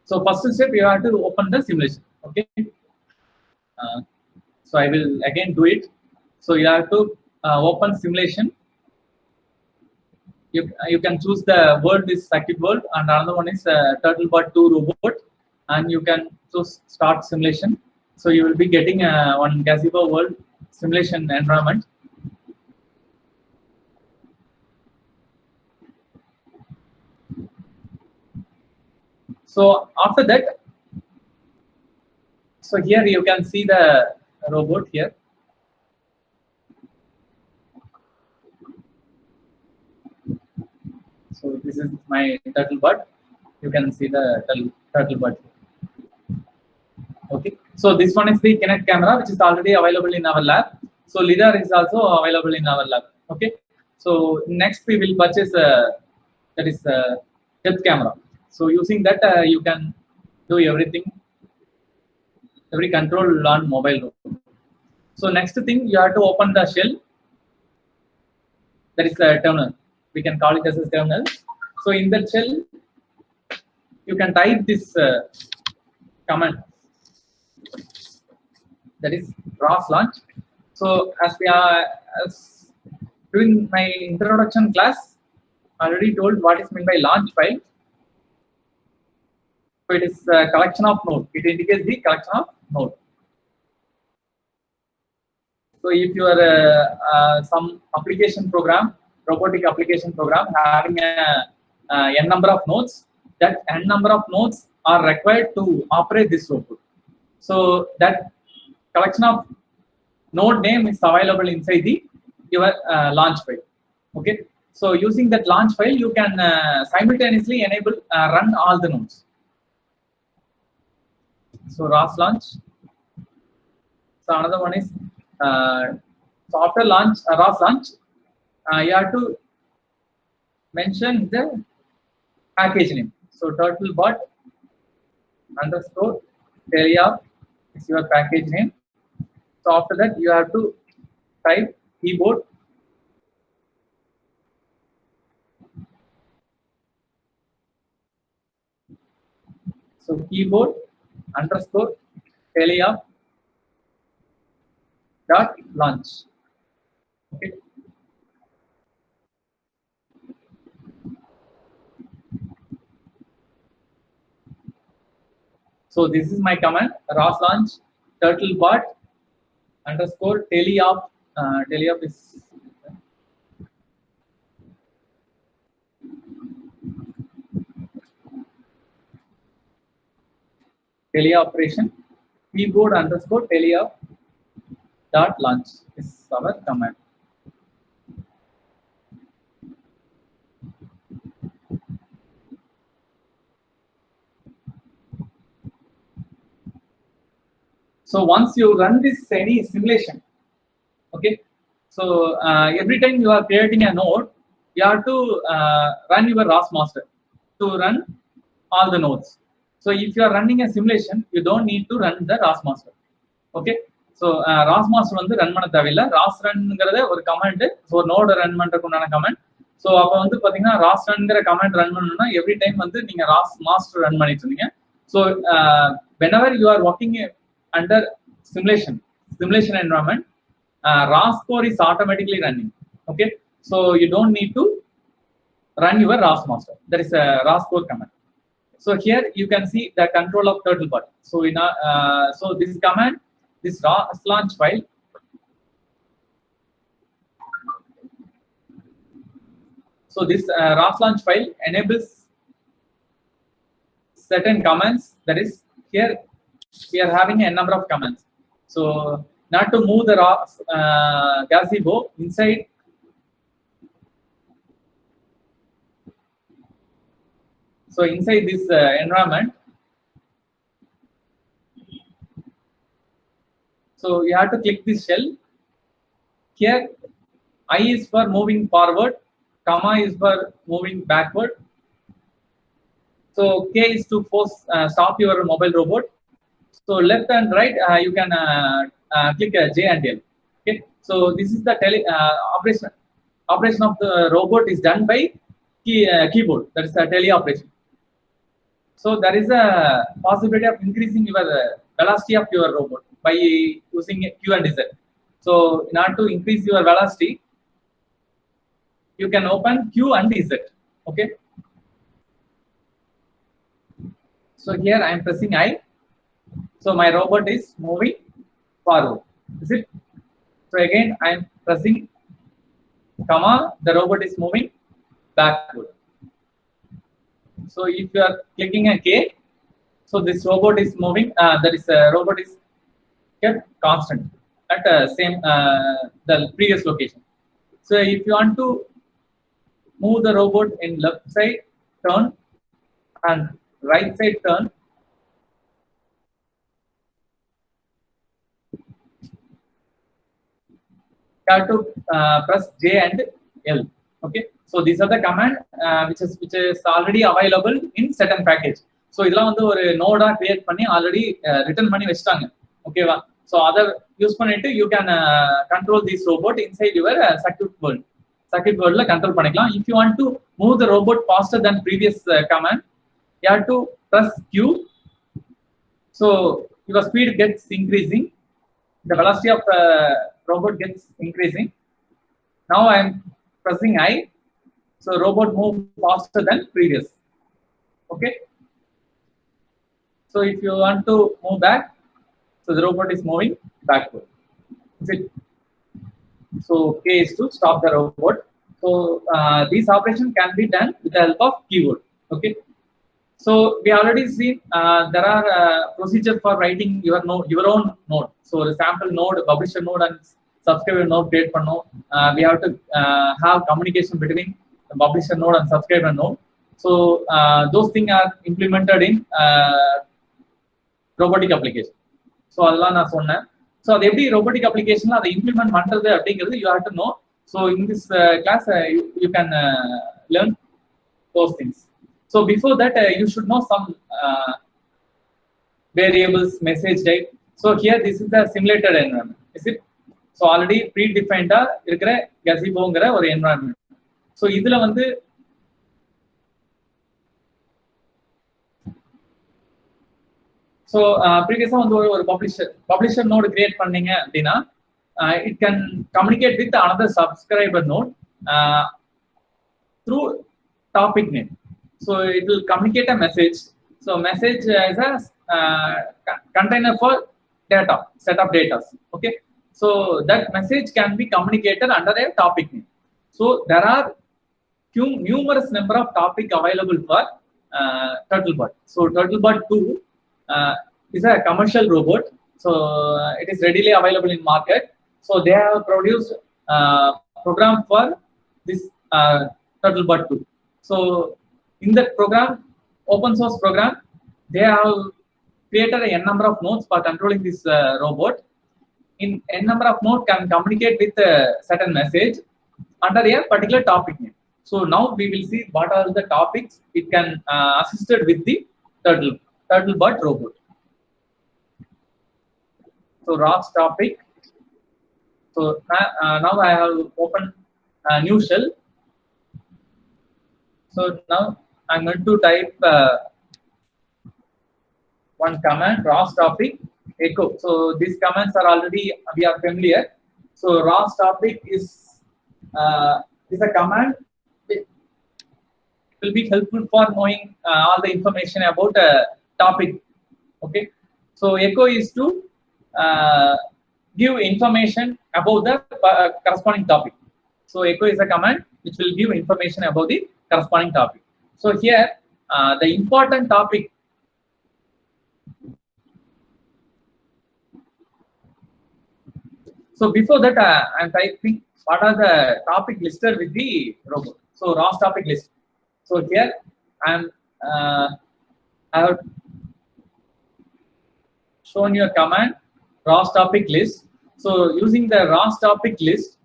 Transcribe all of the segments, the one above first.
So first step, you have to open the simulation. Okay. So I will again do it. So you have to open simulation. You can choose the world is circuit world, and another one is Turtlebot 2 robot, and you can choose start simulation. So you will be getting one Gazebo world simulation environment. So after that, so here you can see the robot here. So this is my Turtlebot. You can see the Turtlebot. Okay. So this one is the Kinect camera, which is already available in our lab. So LiDAR is also available in our lab. Okay. So next we will purchase that is depth camera. So using that you can do everything, every control on mobile. So next thing, you have to open the shell. That is the terminal. We can call it as a terminal. So in that shell, you can type this command. That is ROS launch. So as we are doing my introduction class, already told what is meant by launch file. So it is a collection of node. It indicates the collection of node. So if you are some application program, robotic application program having n number of nodes, that n number of nodes are required to operate this robot. So that collection of node name is available inside the your launch file. Okay. So using that launch file, you can simultaneously enable run all the nodes. So ROS launch. So another one is so after launch, ROS launch, you have to mention the package name. So Turtlebot _ Telia is your package name. So after that, you have to type keyboard. So keyboard _ Telia .launch. Okay. So this is my command, ROS launch Turtlebot _ Teleop. Teleop is teleoperation. Keyboard _ Teleop .launch is our command. So once you run this any simulation, okay. So every time you are creating a node, you have to run your ROS master to run all the nodes. So if you are running a simulation, you don't need to run the ROS master. Okay. So ROS master வந்து run பண்ண தேவையில்லை. ROS runங்கிறத ஒரு command, so நோட run பண்றதுக்கு உண்டான command. So அப்போ வந்து பார்த்தீங்கன்னா ROS runங்கிற command run பண்ணணும்னா எவ்ரி டைம் வந்து நீங்க ROS master ரன் பண்ணிட்டு இருந்தீங்க. So whenever you are working under simulation environment, ROS core is automatically running. Okay. So you don't need to run your ROS master. That is a ROS core command. So here you can see the control of Turtlebot. So in so this command, this ROS launch file, so this ROS launch file enables certain commands. That is, here we are having a number of commands. So not to move the ROS Gazebo inside. So inside this environment, so you have to click this shell. Here, I is for moving forward, comma is for moving backward. So K is to force stop your mobile robot. So left and right, you can click J and L. Okay. So this is the operation of the robot is done by keyboard. That is a tele operation. So there is a possibility of increasing your velocity of your robot by using Q and Z. So in order to increase your velocity, you can open Q and Z. Okay. So here I am pressing I. So my robot is moving forward. Is it? So again I am pressing comma, the robot is moving backward. So if you are clicking a K, so this robot is moving, robot is kept constant at the previous location. So if you want to move the robot in left side turn and right side turn, you have to press J and L. Okay, so these are the command which is already available in certain package. So இதெல்லாம் வந்து ஒரு நோடா create பண்ணி already return பண்ணி வச்சிட்டாங்க. ஓகேவா? So other use பண்ணிட்டு you can control this robot inside your circuit world. Circuit world la control பண்ணிக்கலாம். If you want to move the robot faster than previous command, you have to press Q. So your speed gets increasing. The velocity of robot gets increasing. Now I am pressing I, so robot move faster than previous. Okay. So if you want to move back, so the robot is moving backward. Is it? So K is to stop the robot. So these operations can be done with the help of keyboard. Okay. So we already seen there are procedure for writing your own node. So the sample node, publisher node, and subscriber node create for node. We have to have communication between the publisher node and subscriber node. So those things are implemented in robotic application. So அதெல்லாம் நான் சொன்னேன். So அது எப்படி robotic application அதை implement பண்றது அப்படிங்கிறது you have to know. So in this class you can learn those things. So before that you should know some variables, message type. So here this is the simulated environment. Is it? So already predefined இருக்கிற gazebo-ங்கற ஒரு environment. So இதுல வந்து so previously வந்து ஒரு publisher node create பண்ணீங்க அப்படினா it can communicate with another subscriber node through topic name. So it will communicate a message. So message is a container for data, set of data. Okay. So that message can be communicated under a topic name. So there are numerous number of topic available for Turtlebot. So Turtlebot 2 is a commercial robot. So it is readily available in market. So they have produced program for this Turtlebot 2. So in that program, open source program, they have created a n number of nodes for controlling this robot. In n number of nodes can communicate with a certain message under a particular topic name. So now we will see what are the topics it can assisted with the Turtlebot robot. So ROS topic. So now I have opened a new shell. So now I'm going to type one command, ROS topic echo. So these commands are already we are familiar. So ROS topic is a command. It will be helpful for knowing all the information about a topic. Okay. So echo is to give information about the corresponding topic. So echo is a command which will give information about the corresponding topic. So here the important topic. So before that I'm typing what are the topic listed with the robot. So ROS topic list. So here I have shown you a command ROS topic list. So using the ROS topic list,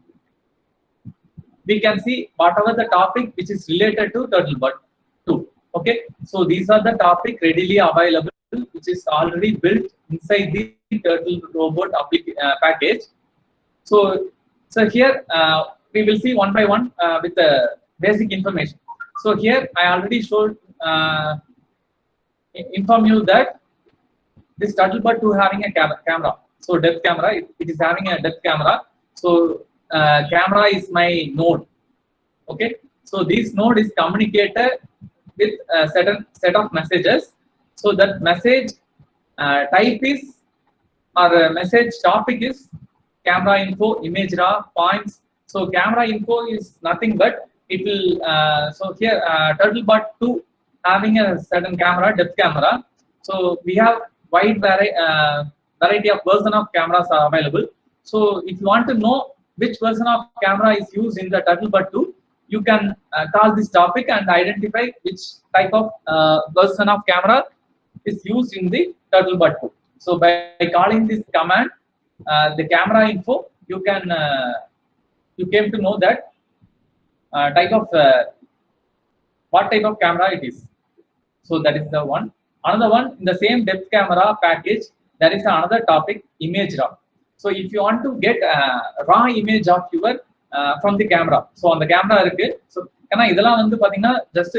we can see whatever the topic which is related to Turtlebot 2. Okay, so these are the topic readily available which is already built inside the Turtlebot package. So here we will see one by one with the basic information. So here I already showed inform you that this Turtlebird 2 having a camera. So depth camera, it is having a depth camera. So camera is my node. Okay. So this node is communicated with a certain set of messages. So that message type is, or message topic is camera info, image raw, points. So camera info is nothing but it will. So here Turtlebird 2 having a certain camera, depth camera. So we have wide variety of version of cameras are available. So if you want to know which version of camera is used in the Turtlebird 2, you can call this topic and identify which type of version of camera is used in the Turtlebird 2. So by calling this command, the camera info, you can you came to know that type of what type of camera it is. So that is the one. Another one, in the same depth camera package, there is another topic, image raw. So if you want to get raw image of your from the camera, so on the camera irukku. So ஏன்னா இதெல்லாம் வந்து பாத்தீங்கன்னா just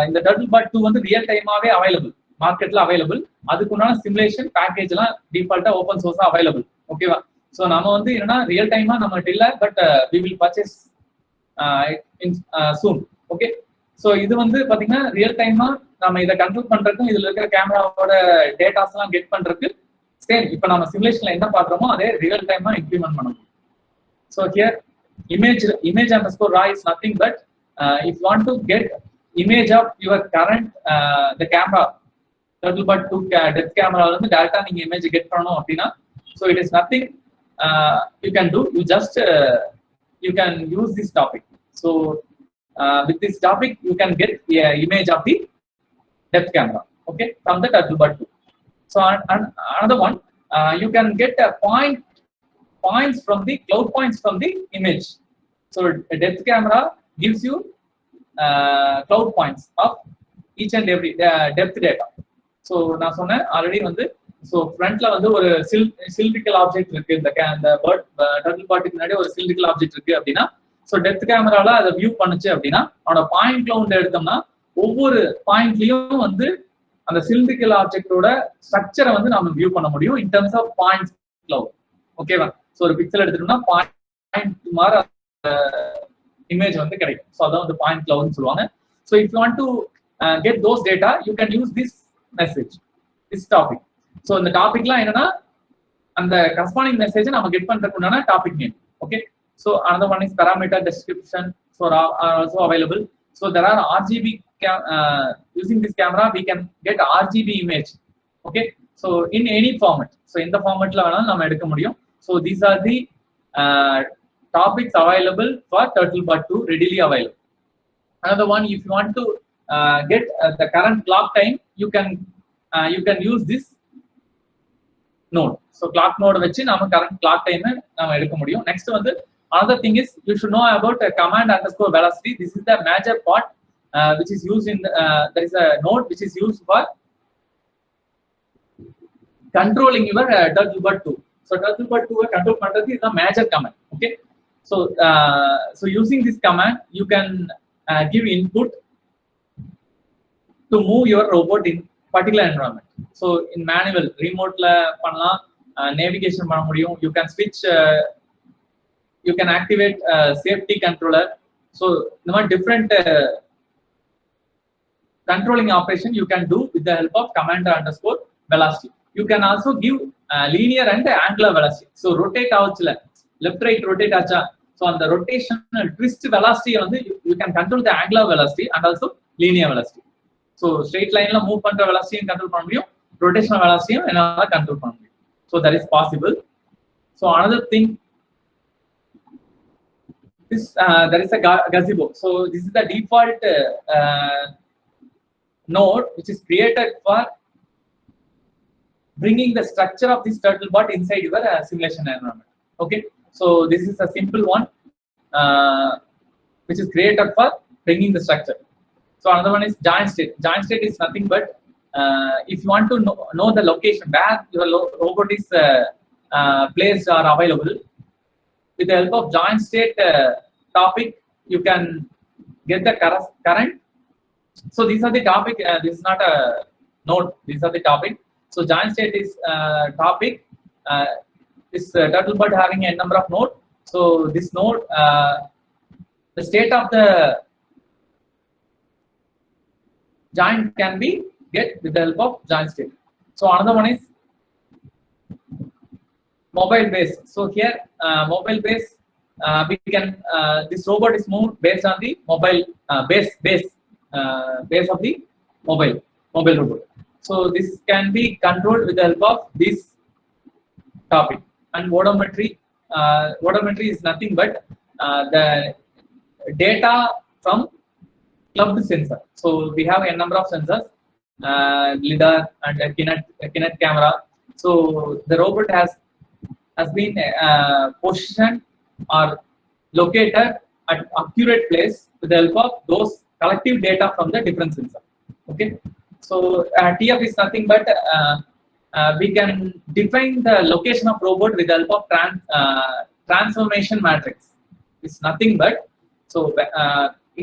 இந்த Turtlebird 2 வந்து real டைமாவே available, மார்க்கெட்ல available. அதுக்குண்டான simulation package எல்லாம் டிஃபால்ட்டா ஓப்பன் சோர்ஸா அவைலபிள். ஓகேவா? ஸோ நம்ம வந்து என்னன்னா ரியல் டைமா நம்மகிட்ட இல்லை, but we will purchase soon. Okay. So இது வந்து பாத்தீங்கன்னா ரியல் டைமா நம்ம இதை கண்ட்ரோல் பண்றதுக்கும் இதுல இருக்கிற கேமராவோட டேட்டாஸ் எல்லாம் கெட் பண்றதுக்கு சேம் இப்போ நம்ம சிமுலேஷன்ல என்ன பாக்குறோமோ அதே ரியல் டைமா இம்ப்ளிமெண்ட் பண்ணணும். So here image underscore raw is nothing but if you want to get image of your current the camera Turtlebird 2 depth camera வந்து டைரக்டா நீங்க image get பண்ணனும் அப்படினா, so it is nothing you can do, you just you can use this topic. So with this topic you can get image of the depth camera, okay, from the Turtlebird 2. So another one, you can get a points from the cloud points from the image. So a depth camera gives you cloud points of each and every depth data. So நான் சொன்னேன் already வந்து, so ஃப்ரண்ட்ல வந்து ஒரு cylindrical object இருக்கு, இந்த bird Turtlebird முன்னாடி ஒரு சிலிண்ட்ரிக்கல் ஆப்ஜெக்ட் இருக்கு அப்படின்னா, ஸோ டெப்த் கேமரால அதை வியூ பண்ணுச்சு அப்படின்னா அவனோட பாயிண்ட் கிளவுண்ட் எடுத்தோம்னா ஒவ்வொரு பாயிண்ட்லயும் வந்து அந்த சிலிண்ட்ரிக்கல் ஆப்ஜெக்டோட ஸ்ட்ரக்சரை வந்து நம்ம வியூ பண்ண முடியும் in terms of point cloud. ஓகேவா? ஸோ ஒரு பிக்சல் எடுத்துட்டோம்னா பாயிண்ட் மாதிரி இமேஜ் வந்து கிடைக்கும். ஸோ அதான் வந்து பாயிண்ட் கிளவுட்னு சொல்லுவாங்க. So if you want to get those data you can use this message, this topic. So இந்த டாபிக்லாம் என்னன்னா அந்த கரஸ்பாண்டிங் மெசேஜை நம்ம கெட் பண்றதுக்கு உண்டான topic name. Okay. So another one is parameter description, so are also available. So there are RGB using this camera we can get RGB image. Okay. So in any format, so in the formatல வேணாலும் நம்ம எடுக்க முடியும். So these are the topics available for Turtlebird 2, readily available. Another one, if you want to get the current clock time, you can use this node. So clock node வச்சு நம்ம current clock time நம்ம எடுக்க முடியும். Next வந்து another thing is you should know about command underscore velocity. This is the major part which is used in there is a node which is used for controlling your Turtlebird 2. So Turtlebird 2 control பண்றது is a major command. Okay. So so using this command you can give input to move your robot in particular environment. So in manual remote la பண்ணலாம், navigation பண்ண முடியும், you can switch you can activate safety controller. So the different controlling operation you can do with the help of command underscore velocity. You can also give linear and angular velocity. So rotate ஆச்சுல left right rotate ஆச்சா, so on the rotational twist velocity வந்து you can control the angular velocity and also linear velocity. So straight line la move பண்ற velocity control பண்ண முடியும், rotational velocity என்னால control பண்ண முடியும். So that is possible. So another thing, this there is a gazebo. So this is the default node which is created for bringing the structure of this Turtlebird inside your simulation environment. Okay. So this is a simple one which is created for bringing the structure. So another one is joint state. Joint state is nothing but if you want to know the location where your robot is placed or available, with the help of joint state topic you can get the current. So these are the topic. This is not a node. These are the topic. So join state is topic. This Turtlebird having a number of node. So this node, the state of the join can be get with the help of join state. So another one is mobile base. So here mobile base, we can this robot is moved based on the mobile base of the mobile robot. So this can be controlled with the help of this topic. And odometry, odometry is nothing but the data from clubbed sensor. So we have a number of sensors, lidar and a Kinect camera. So the robot has been positioned or located at accurate place with the help of those collective data from the different sensors. Okay, so TF is nothing but we can define the location of robot with the help of transformation matrix. It's nothing but so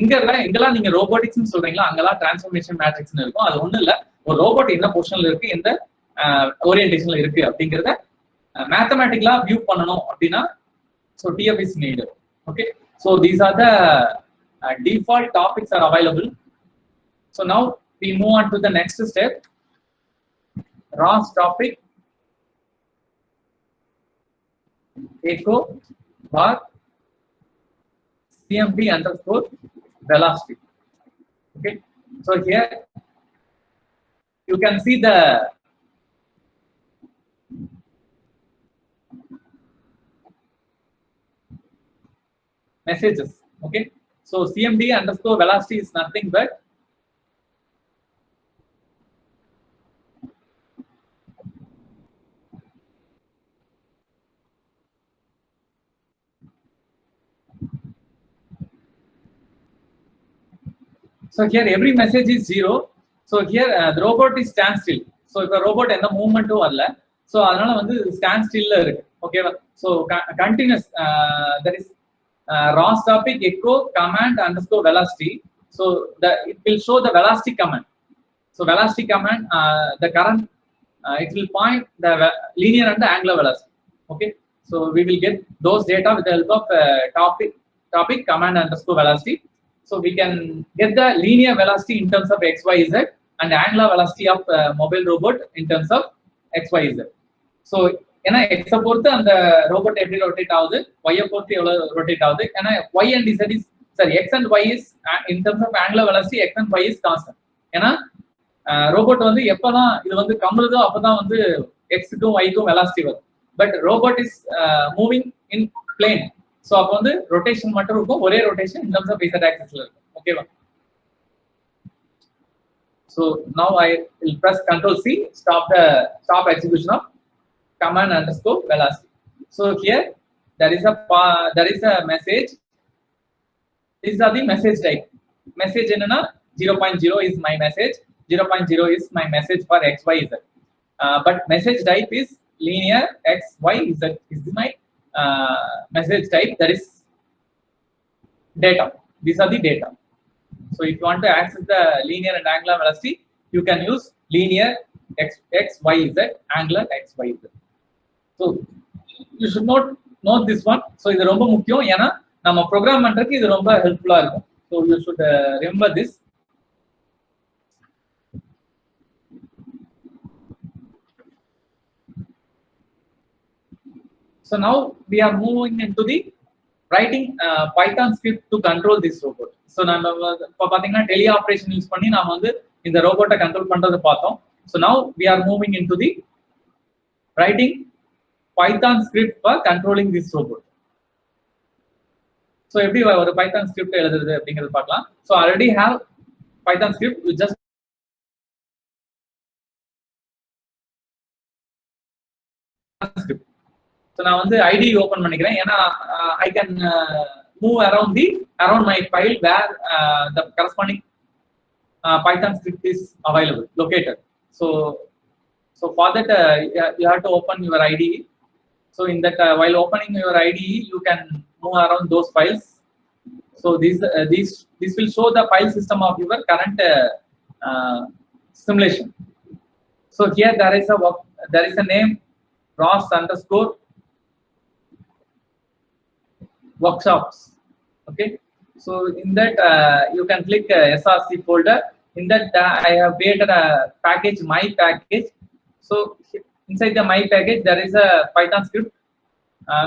இங்கெல்லாம் நீங்க robotics சொல்றீங்களா, அங்கெல்லாம் transformation matrix இருக்கும். அது ஒண்ணும் இல்ல, ஒரு robot என்ன பொசிஷன்ல இருக்கு, எந்த ஓரியன்டேஷன்ல இருக்கு அப்படிங்கறத மேத்தமேட்டிக்கலா வியூ பண்ணணும் அப்படின்னா so TF is needed. Okay, so these are the default topics are available. So now we move on to the next step, ROS topic echo bar CMD underscore velocity. Okay, so here you can see the messages. Okay, so CMD underscore velocity is nothing but so here every message is 0. So here the robot is stand still. So if a robot என்ன மூவ்மெண்ட்டும் வரல, so அதனால வந்து stand still ல இருக்கு. ஓகேவா? So continuous that is ROS topic echo command underscore velocity. So it will show the velocity command. So velocity command, the current it will point the linear and the angular velocity. Okay, so we will get those data with the help of topic command underscore velocity. So we can get the linear velocity in terms of x, y, z, and the angular velocity of mobile robot in terms of x, y, z. So ஏன்னா x பொறுத்து அந்த robot எப்படி rotate ஆகுது, y பொறுத்து எவ்வளவு rotate ஆகுது. ஏன்னா y and z is sorry x and y is in terms of angular velocity x and y is constant. ஏன்னா ரோபோட் வந்து எப்பதான் இது வந்து கம்முறதோ அப்பதான் வந்து x-க்கும் y-க்கும் வெலாசிட்டி வரும். But robot is moving in plane. So அப்போ வந்து ரொட்டேஷன் மட்டும் இருக்கும், ஒரே rotation in terms of z ஆக்சிஸ்ல இருக்கும். ஓகேவா? So now I will press Ctrl C, stop execution of command underscore velocity. So here there is a message. These are the message type. Message enna 0.0 is my message, 0.0 is my message for x, y, z. But message type is linear x, y, z is my message type, that is data. These are the data. So if you want to access the linear and angular velocity, you can use linear x, y, z, angular x, y, z. So you should know this one. So இது ரொம்ப முக்கியம், ஏன்னா நம்ம program பண்றதுக்கு இது ரொம்ப ஹெல்ப்ஃபுல்லா இருக்கும். So you should remember this. So now we are moving into the writing Python script to control this robot. So நம்ம இப்ப பாத்தீங்கன்னா டெலி ஆபரேஷன் யூஸ் பண்ணி நாம வந்து இந்த ரோபோட்டை கண்ட்ரோல் பண்றது பார்த்தோம். So now we are moving into the writing Python script for controlling this robot. So எப்படி ஒரு Python script எழுதுறது அப்படிங்கறது பார்க்கலாம். So I already have Python script, you just script. So நான் வந்து IDE ஓபன் பண்ணிக்கிறேன், ஏன்னா I can move around my file where the corresponding Python script is available, located. So for that you have to open your IDE. So in that while opening your IDE, you can move around those files. So this will show the file system of your current simulation. So here there is a name Ross underscore workshops. Okay, so in that you can click src folder. In that I have created a package, my package. So inside the my package there is a Python script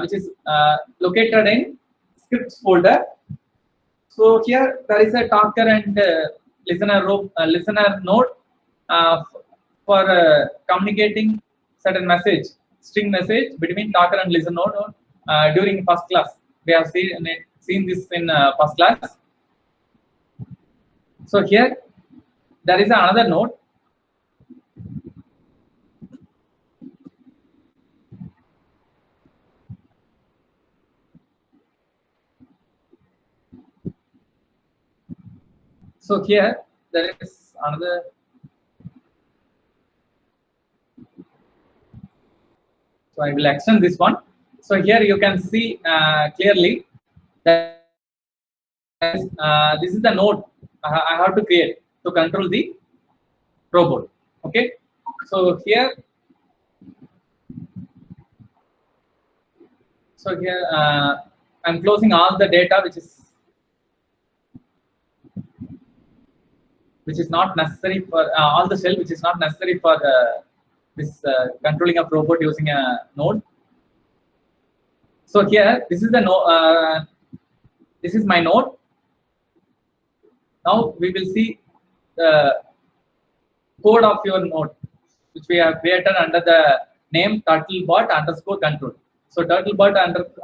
which is located in scripts folder. So here there is a talker and listener node for communicating certain message, string message between talker and listener node during first class. We have seen this in first class. So here there is another node. So here there is another. So I will extend this one. So here you can see clearly that this is the node I have to create to control the robot. Okay. So here I'm closing all the data which is not necessary for all the shell which is not necessary for this controlling of robot using a node. So here this is the node. This is my node. Now we will see the code of your node, which we have created under the name turtlebot underscore control. So turtlebot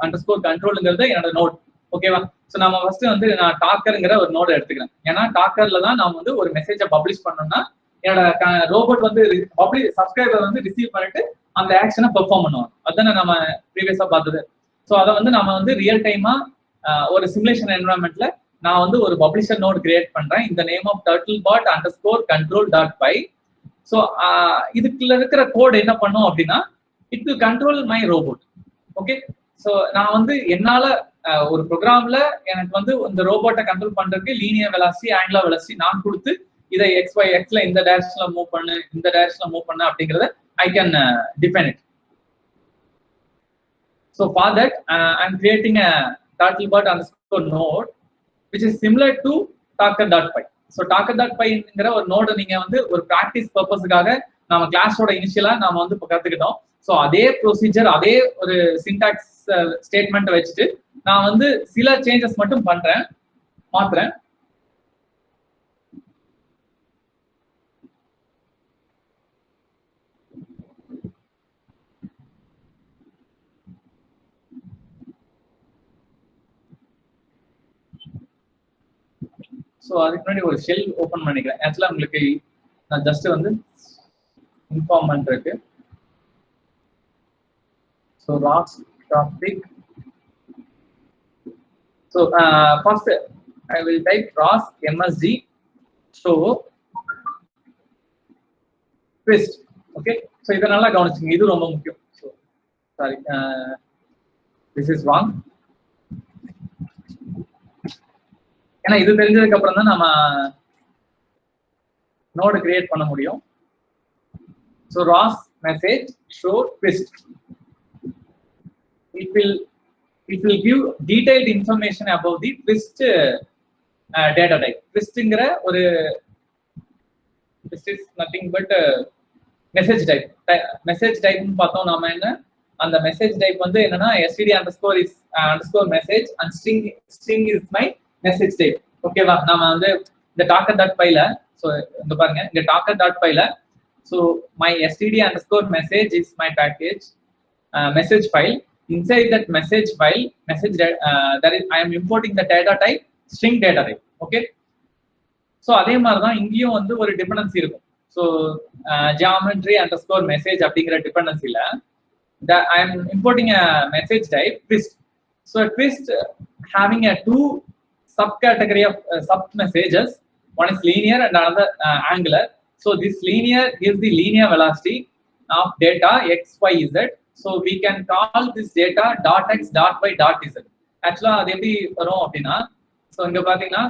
underscore control is another node. Okay, so நம்ம first வந்து நான் டாக்கர்ங்கற ஒரு note எடுத்துக்கிறேன். ஏன்னா டாக்கர்ல தான் நாம வந்து ஒரு மெசேஜை பப்ளிஷ் பண்ணனும்னா என்னோட ரோபோட் வந்து சப்ஸ்கிரைபர் வந்து ரிசீவ் பண்ணிட்டு அந்த ஆக்ஷனை பெர்ஃபார்ம் பண்ணுவாங்க. அதானே நம்ம ப்ரீவியஸா பார்த்தது. ஸோ அதை வந்து நாம வந்து ரியல் டைமா ஒரு சிமுலேஷன் என்வரான்மெண்ட்ல நான் வந்து ஒரு பப்ளிஷர் நோட் கிரியேட் பண்றேன். இந்த name of turtlebot underscore control dot py. So இதுக்குள்ள இருக்கிற கோட் என்ன பண்ணும் அப்படின்னா it will control my robot. Okay, so நான் வந்து என்னால ஒரு ப்ரோக்ராம்ல எனக்கு வந்து இந்த ரோபோட்டை கண்ட்ரோல் பண்றதுக்கு லீனியர் வெலாசிட்டி, ஆங்குலர் வெலாசிட்டி நான் கொடுத்து இதை எக்ஸ்ல இந்த டைரக்ஷன்ல மூவ் பண்ணு, இந்த டைரக்ஷன்ல மூவ் பண்ணு அப்படிங்கறத I can define it. So for that I am creating a turtlebot underscore node which is similar to talker.py. So talker.py ஒரு நோடு நீங்க வந்து ஒரு ப்ராக்டிஸ் பர்பஸ்க்காக நம்ம கிளாஸோட இனிஷியலா நாம வந்து கத்துக்கிட்டோம். ஸோ அதே ப்ரொசீஜர், அதே ஒரு சின்டாக்ஸ் ஸ்டேட்மெண்ட் வச்சுட்டு நான் வந்து சில சேஞ்சஸ் மட்டும் மாத்துறேன். ஸோ அதுக்கு முன்னாடி ஒரு ஷெல் ஓப்பன் பண்ணிக்கிறேன். ஆக்சுவலா உங்களுக்கு நான் ஜஸ்ட் வந்து இன்ஃபார்ம் பண்றதுக்கு. So ROS topic. So first I will type ROS MSG show twist. ஓகே, ஸோ இதை நல்லா கவனிச்சுங்க, இது ரொம்ப முக்கியம். So sorry, this is wrong. ஏன்னா இது தெரிஞ்சதுக்கு அப்புறம் தான் நம்ம நோடு கிரியேட் பண்ண முடியும். So ROS message show twist. It will give detailed information about the twist data type. Twistங்கிற ஒரு twist is nothing but message type. Message type னு பார்த்தோம் நாம. என்ன அந்த மெசேஜ் டைப் வந்து என்னன்னா std underscore is underscore message and string is my message type. ஓகேவா? நாம வந்து இந்த talker.py ல, ஸோ இங்க பாருங்க, இந்த talker.py ல so my std underscore message is my package message file. Inside that message file, I am importing the data type string data type. Okay, so அதே மாதிரி தான் இங்கேயும் வந்து ஒரு டிபெண்டன்சி இருக்கும். ஸோ geometry underscore message அப்படிங்கிற டிபெண்டன்சில I am importing a message type twist. So a twist having a two subcategory of sub messages. One is linear and another angular. So this linear gives the linear velocity of data x, y, z. So we can call this data dot x dot y dot z. Actually அது எப்படி வரும் அப்படின்னா, so இங்க பாத்தீங்கன்னா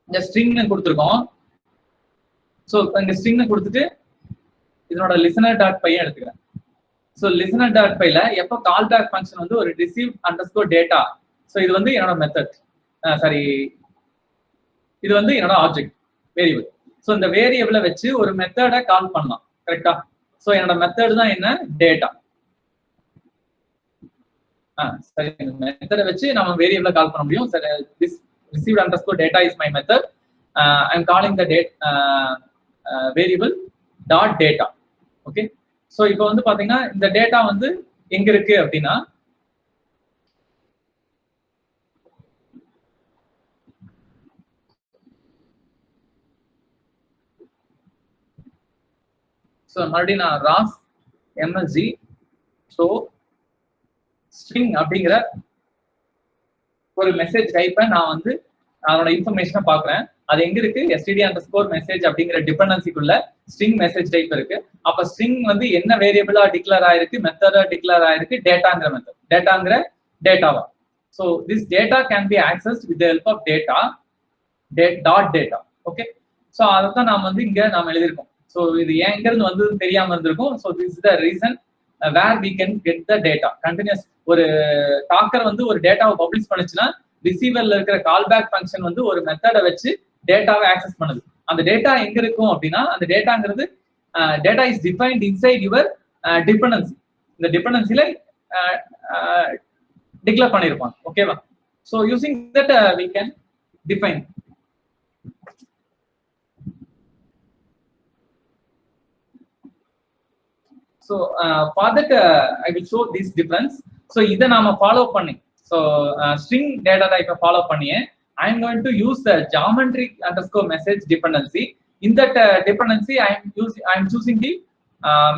இந்த string கொடுத்துருக்கோம். So இங்க string கொடுத்துட்டு இதனோட listener டாட் பை எடுத்துக்கிறேன். ஸோ listener டாட் பைல எப்போ கால் பேக் ஃபங்க்ஷன் வந்து ஒரு ரிசீவ் அண்டர்ஸ்கோர் டேட்டா, ஸோ இது வந்து என்னோட மெத்தட், சாரி இது வந்து என்னோட ஆப்ஜெக்ட் வேரியபிள். ஸோ இந்த வேரியபிளை வச்சு ஒரு மெத்தடை கால் பண்ணலாம், கரெக்டா? ஸோ என்னோட மெத்தட் தான் என்ன, டேட்டா. சரி, மெத்தடை வச்சு நம்ம வேரியபிளை கால் பண்ண முடியும். சரி, this received underscore data is my method. I'm calling the date variable dot data. Okay, so இப்போ வந்து பாத்தீங்கன்னா இந்த டேட்டா வந்து எங்க இருக்கு அப்படின்னா, ஸோ மறுபடியும் நான் ராஸ் எம்எஸ்ஜி ஸோ ஸ்ட்ரிங் அப்படிங்கிற ஒரு மெசேஜ் டைப்பை நான் வந்து அதோட இன்ஃபர்மேஷனை பார்க்குறேன். அது எங்க இருக்கு, எஸ்டிடி அண்டர் ஸ்கோர் மெசேஜ் அப்படிங்கிற டிபெண்டன்சிக்குள்ள ஸ்ட்ரிங் மெசேஜ் டைப் இருக்கு. அப்ப ஸ்ட்ரிங் வந்து என்ன வேரியபிளா டிக்ளேர் ஆயிருக்கு, மெத்தடா டிக்ளேர் ஆயிருக்கு, டேட்டாங்கிற மெத்தட், டேட்டாங்கிற டேட்டாவா. So this data can be accessed with help of data dot data. Okay, so அதை தான் நாம் வந்து இங்க நாம் எழுதியிருக்கோம். ஸோ இது ஏன் எங்க இருந்து வந்ததுன்னு தெரியாம இருந்திருக்கும். So this is the reason where we can get the data continuous. ஒரு டாக்கர் வந்து ஒரு டேட்டாவை பப்ளிஷ் பண்ணுச்சுன்னா ரிசீவர்ல இருக்கிற கால் பேக் ஃபங்க்ஷன் வந்து ஒரு மெத்தடை வச்சு டேட்டாவை ஆக்சஸ் பண்ணுது. அந்த டேட்டா எங்க இருக்கும் அப்படின்னா, அந்த டேட்டாங்கிறது data is defined inside your dependency. இந்த டிபெண்டன்சில டிக்ளேர் பண்ணிருப்பாங்க. ஓகேவா? So using that we can define. So for that I will show this difference. So இதை நாம ஃபாலோ பண்ணி, so string data type follow பண்ணியே I am going to use the geometry underscore message dependency. In that dependency I am choosing the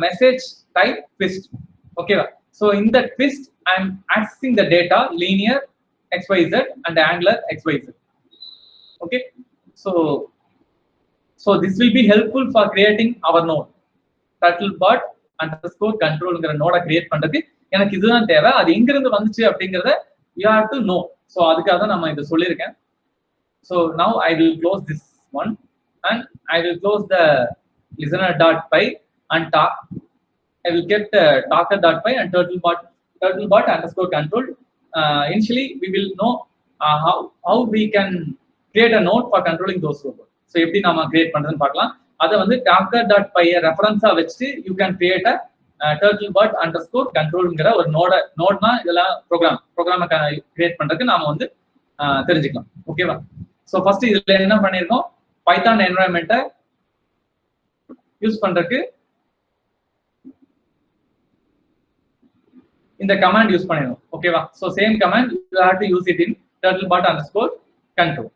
message type twist. Okay, so in that twist I am accessing the data linear xyz and angular xyz. Okay, so this will be helpful for creating our node turtlebot underscore கண்ட்ரோல்ங்கிற நோட create பண்றதுக்கு எனக்கு இதுதான் தேவை. அது எங்க இருந்து வந்துச்சு அப்படிங்கறத you have to know. So அதுக்காக தான் நம்ம இதை சொல்லியிருக்கேன். So now I will close this one and I will close the listener.py and talk. I will get talker.py and turtlebot underscore control. Initially we will know how we can create a node for controlling those robots. So எப்படி நாம create பண்றதுன்னு பார்க்கலாம். அதை வந்து talker.py ரெஃபரன்ஸா வச்சுட்டு you can create a turtlebot underscore controlங்கிற ஒரு நோட்னா இதெல்லாம் ப்ரோக்ராமை கிரியேட் பண்றதுக்கு நாம வந்து தெரிஞ்சுக்கலாம். ஓகேவா? ஸோ ஃபர்ஸ்ட் இதுல என்ன பண்ணிருக்கோம், பைத்தான் என்வரான்மெண்ட்டை யூஸ் பண்றதுக்கு இந்த கமாண்ட் யூஸ் பண்ணிடணும். ஓகேவா? So same command you have to use it in turtlebot underscore control.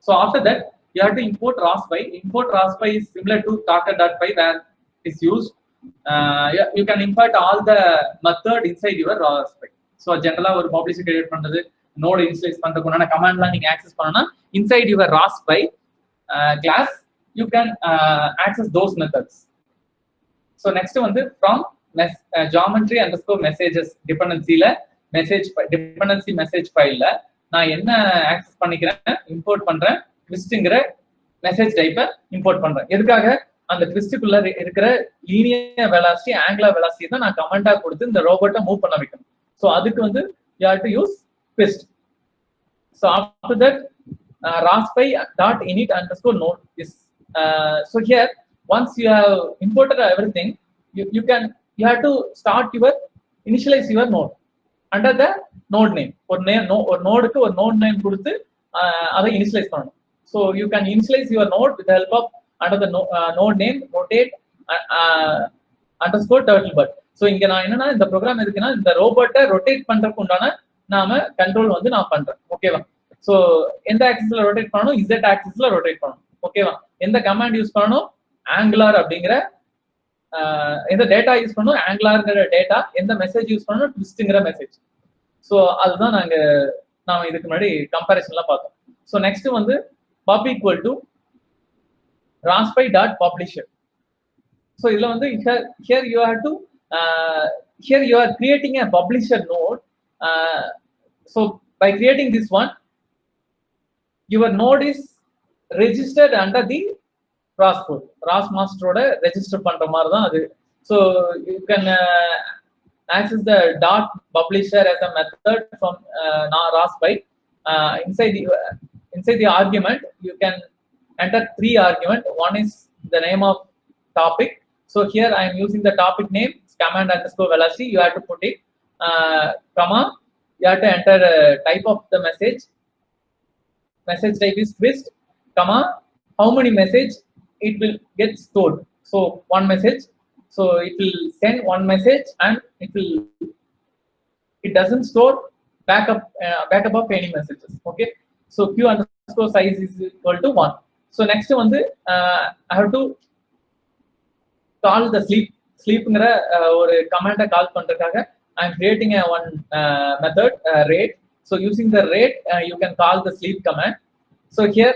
So after that you have to import raspy. Import raspy is similar to talker.py where it's used. You can import all the method inside your raspy. So generally ஒரு publisher create பண்றது, note initialise பண்றதுக்குண்டான கமாண்ட்லாம் நீங்க access பண்ணனும்னா inside your raspy class you can access those methods. So next வந்து from geometry underscore messages dependencyல dependency message fileல நான் என்ன access பண்ணிக்கிறேன், import பண்றேன், ட்விஸ்ட்ங்கிற message டைப்பை import பண்றேன். எதுக்காக, அந்த ட்விஸ்டுக்குள்ள இருக்கிற லீனியர் வெலாசிட்டி ஆங்குலர் வெலாசிட்டி தான் நான் கமெண்டா கொடுத்து இந்த ரோபோட்டை மூவ் பண்ண வைக்கணும். ஸோ அதுக்கு வந்து you have to use twist. So after that raspy dot init underscore node is so here once you have imported everything you have to start your initialize your node under the node name. ஒரு நோடுக்கு ஒரு note name கொடுத்து அதை initialise பண்ணணும். So you can initialize your node with the help of under the node name rotate underscore turtlebot. So இங்க நான் என்னன்னா இந்த ப்ரோக்ராம் எதுக்குன்னா இந்த ரோபோட்டை ரொட்டேட் பண்றதுக்கு உண்டான நாம கண்ட்ரோல் வந்து நான் பண்றேன். ஓகேவா? ஸோ எந்த ஆக்சிஸ்ல ரொட்டேட் பண்ணணும், இசட் ஆக்சிஸ்ல ரொட்டேட் பண்ணணும். ஓகேவா? எந்த கமாண்ட் யூஸ் பண்ணணும், ஆங்குலார் அப்படிங்கிற எந்த டேட்டா யூஸ் பண்ணணும், ஆங்குலார்ங்கிற டேட்டா, எந்த மெசேஜ் யூஸ் பண்ணணும், ட்விஸ்ட்ங்கிற மெசேஜ். ஸோ அதுதான் நாம இதுக்கு முன்னாடி கம்பேரிசன்லாம் பார்த்தோம். ஸோ நெக்ஸ்ட் வந்து pub equal to raspy.publisher. So இதுல வந்து here you have to here you are creating a publisher node. So by creating this one, your node is registered under the ROS master register பண்ற மாதிரி தான் அது. So you can access the dot publisher as a method from ROS by inside the argument. You can enter 3 arguments. One is the name of topic. So here I am using the topic name command underscore velocity. You have to put it comma. You have to enter type of the message. Message type is twist, comma, how many message it will get stored. So one message, so it will send one message and it doesn't store backup of any messages. Okay, so q underscore size is equal to 1. So next one, I have to call the sleep or command call பண்றதுக்காக I am creating a one method rate. So using the rate, you can call the sleep command. So here,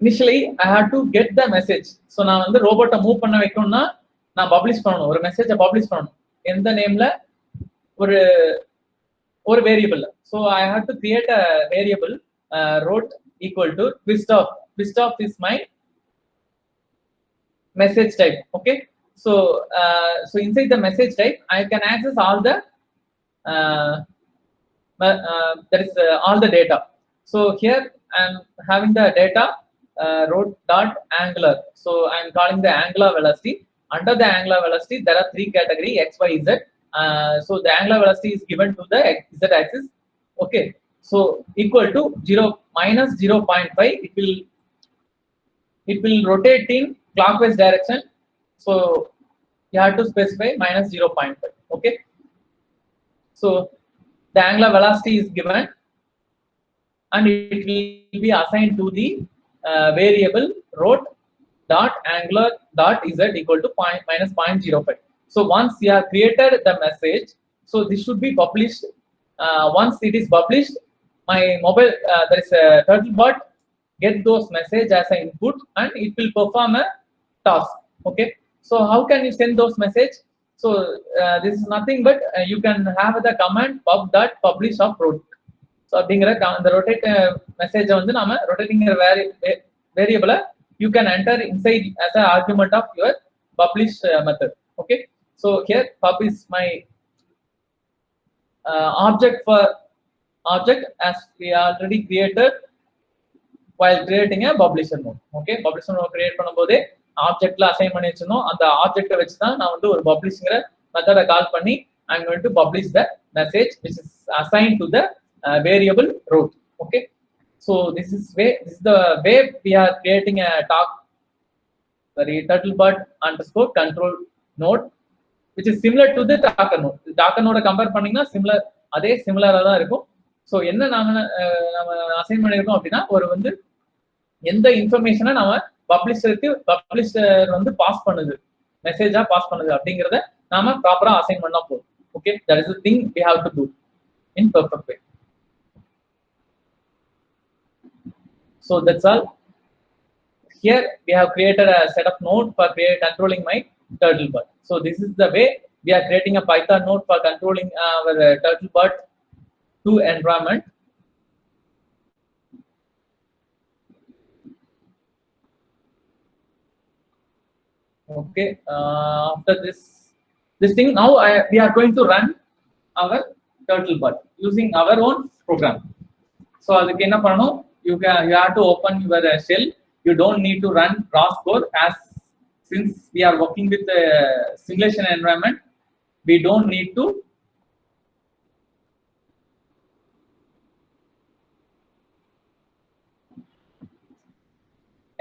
initially I had to get the message. So நான் வந்து ரோபோட்டை move பண்ண வைக்கணும்னா நான் publish பண்ணணும், ஒரு மெசேஜை publish பண்ணணும் எந்த நேம்ல ஒரு variable. So I have to create a variable rote equal to twist off is my message type. Okay, so inside the message type I can access all the that is all the data. So here I am having the data rote dot angular. So I am calling the angular velocity. Under the angular velocity there are 3 categories, x, y, z. So the angular velocity is given to the z axis. Okay, so equal to 0 minus 0.5. It will rotate in clockwise direction. So you have to specify minus 0.5. Okay, so the angular velocity is given and it will be assigned to the variable rote dot angular dot z equal to minus 0.05. So once you have created the message, so this should be published. Once it is published, my mobile there is a Turtlebot get those message as an input and it will perform a task. Okay, so how can you send those message? So this is nothing but you can have the command pub dot publish of rote. So அப்படிங்கிற the rotate message வந்து நாம rotating variable you can enter inside as an argument of your publish method. Okay, so here pub is my object as we already created while creating a publisher node. Okay, publisher node create பண்ணும்போது ஆப்ஜெக்ட்ல assign பண்ணி வச்சிருந்தோம். அந்த ஆப்ஜெக்ட்டை வச்சு தான் நான் வந்து ஒரு பப்ளிஷ்ங்கிற மெத்தடை கால் பண்ணி I am going to publish the message which is assigned to the variable rote. Okay, so this is the way we are creating a Turtlebot underscore control node which is similar to the Docker node. Docker node compare பண்ணீங்கன்னா சிமிலரா தான் இருக்கும். So என்ன நம்ம assign பண்ணியிருக்கோம் அப்படின்னா ஒரு வந்து எந்த இன்ஃபர்மேஷனை நம்ம பப்ளிஷர் வந்து பாஸ் பண்ணுது, மெசேஜா பாஸ் பண்ணுது அப்படிங்கிறத நாம ப்ராப்பரா அசைன் பண்ணா போதும். Okay, that is the thing we have to do in perfect way. So that's all. Here we have created a set of node for controlling my Turtlebot. So this is the way we are creating a Python node for controlling our Turtlebot 2 environment. Okay, after this thing now we are going to run our Turtlebot using our own program. So adukku enna pananum, you have to open your shell. You don't need to run ROS code since we are working with a simulation environment. We don't need to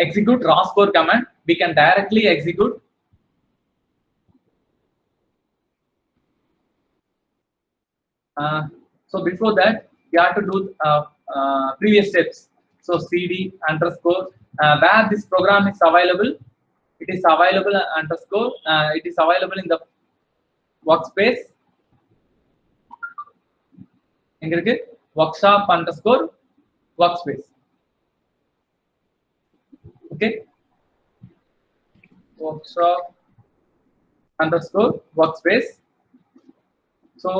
execute ROS core command. We can directly execute so before that we have to do previous steps. So cd underscore where this program is available. It is available underscore it is available in the workspace. எங்க இருக்கு workshop underscore workspace. Okay, workshop underscore workspace. So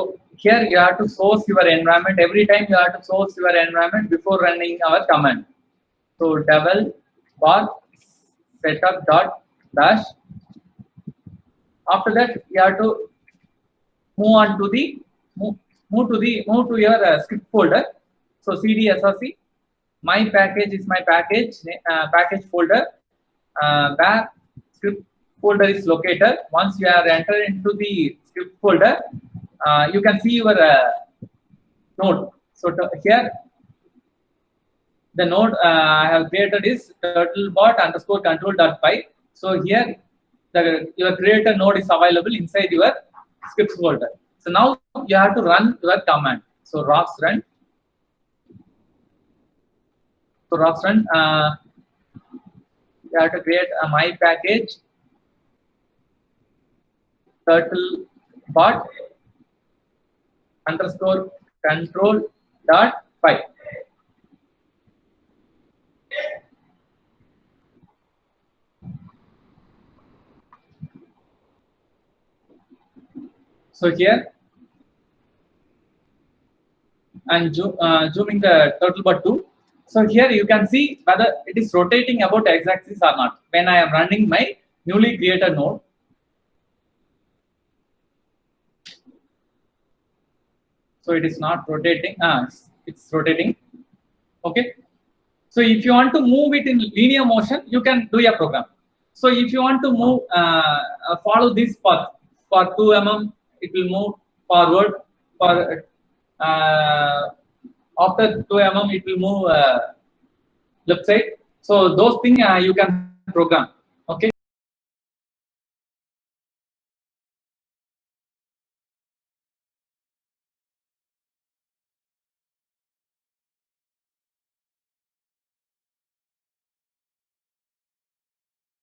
here you have to source your environment. Every time you have to source your environment before running our command. So devel bar setup dot bash. After that, you have to move on to the move to your script folder. So cd src my package is my package folder where script folder is located. Once you are entered into the script folder, you can see your node. So here the node I have created is turtlebot underscore control.py. So here your creator node is available inside your scripts folder. So now you have to run your command. So rocks run. So rocks run. You have to create a my package turtlebot underscore control.py. So here and zooming the turtlebot 2. So here you can see whether it is rotating about x-axis or not when I am running my newly created node. So it is not rotating. It's rotating. Okay. So if you want to move it in linear motion, you can do a program. So if you want to move, follow this path for 2 mm, it will move forward. For after 2 mm, it will move left side. So those things you can program.